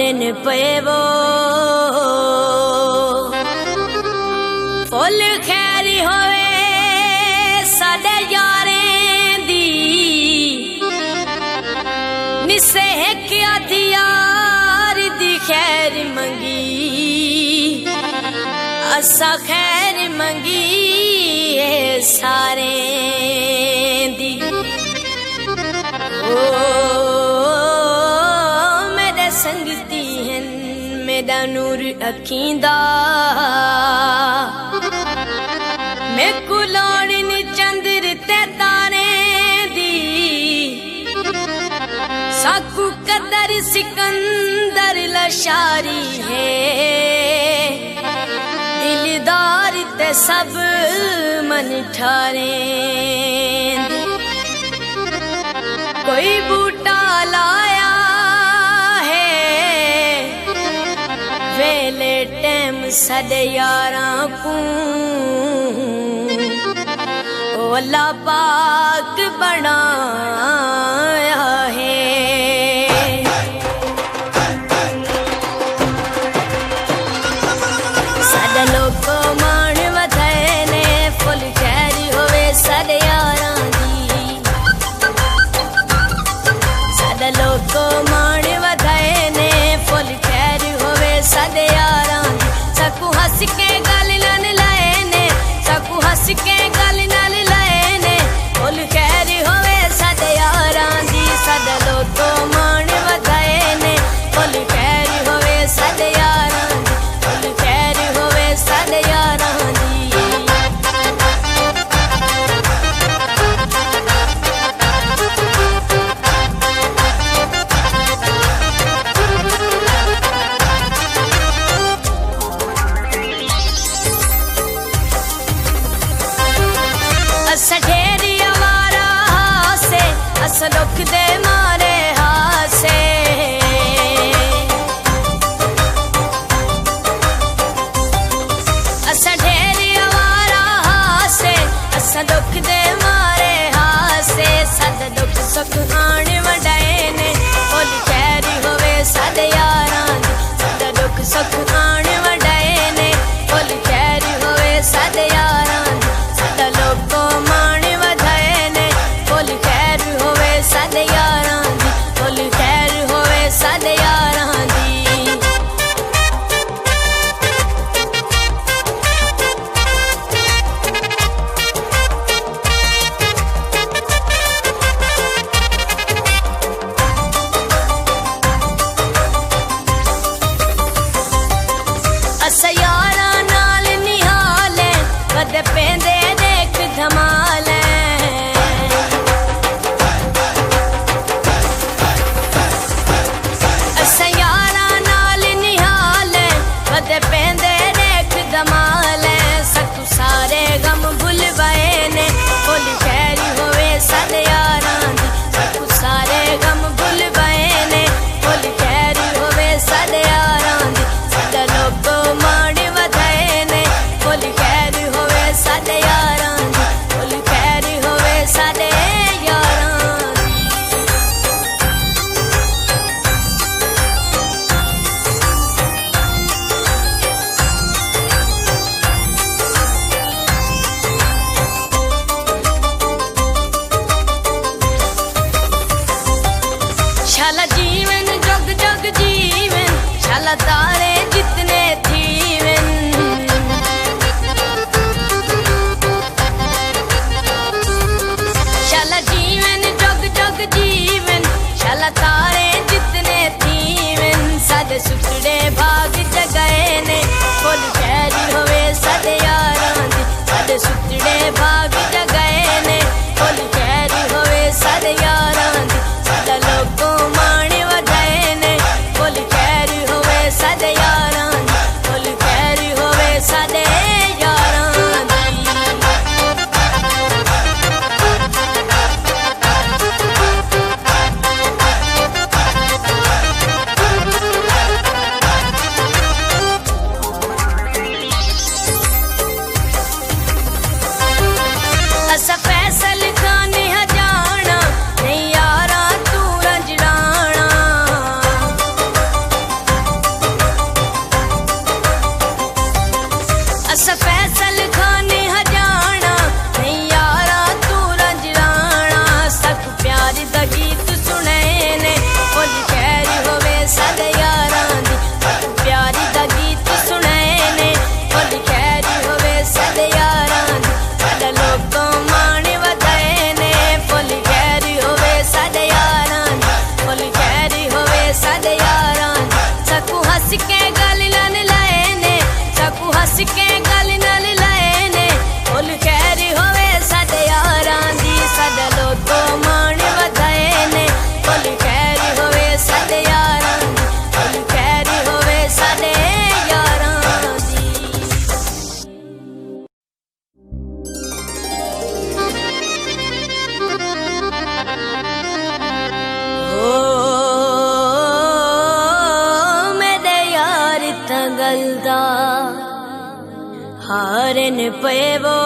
दिन पेवो फुल खैरी होवे साडे यारें दी निसे क्या यार दी खैर मंगी असा खैर मंगी सारे दी ओ मेरे संगती हैं मेरा नूर अखींदा मैं कुलोड़न चंद्र ते तारे दी साकू कदर सिकंदर लशारी है दिलदार ते सब मन ठारे कोई बूटा लाया है वेले टैम साडे यारां को ओ अल्लाह पाक बनाया है साडे लोको मान वधाए ने फुल खैरी होवे साडे यारां दी साडे लोको मान वधाए ने फुल खैरी होवे साडे यारां दी सकू हंस के गल नाल लाए ने सकू हंस के गल नाल लाए ने फुल खैरी होवे साडे यारां दी साडे लोको मान वधाए ने फुल खैरी होवे साडे यारां दी फुल खैरी होवे साडे यारां दी असा ढेरी आवारा हासे असा दुख दे मारे हासे असा ढेरी आवारा हासे असा दुख दे मारे हासे साडा दुख सुख आण वडाए ने फुल खैरी होवे साडे यारां दी साडा दुख सुख आण वडाए ने फुल खैरी होवे साडे यारां दी साडा लोको मान वधाए ने फुल खैरी होवे साडे यारां दी फुल खैरी होवे साडे यारां दी असा यारां नाल निहाले कदे पेंदे देख धमाले असा यारां नाल निहाले कदे पेंदे देख धमाले सकू सारे गम भुल गए ने फुल खैरी होवे साडे यारां दी सकू सारे गम भुल गए ने फुल खैरी होवे साडे यारां दी साडा लोको मान वधाए ने फुल खैरी होवे साडे यारां दी फुल खैरी होवे साडे यारां दी शाला जीवन जग जग जीवन शाला तारे जितने थीवन शाला जीवन जग जग जीवन शाला तारे जितने थीवन साडे सुतड़े भाग जगाए ने फुल खैरी होवे साडे यारां दी साडे सुतड़े भाग जगाए ने फुल खैरी होवे साडे यारां दी साडा लोको मान वधाए ने फुल खैरी होवे साडे यारां दी फुल खैरी होवे साडे यारां दी असा फैसल खाने जाना नहीं टलदा हारन पे वो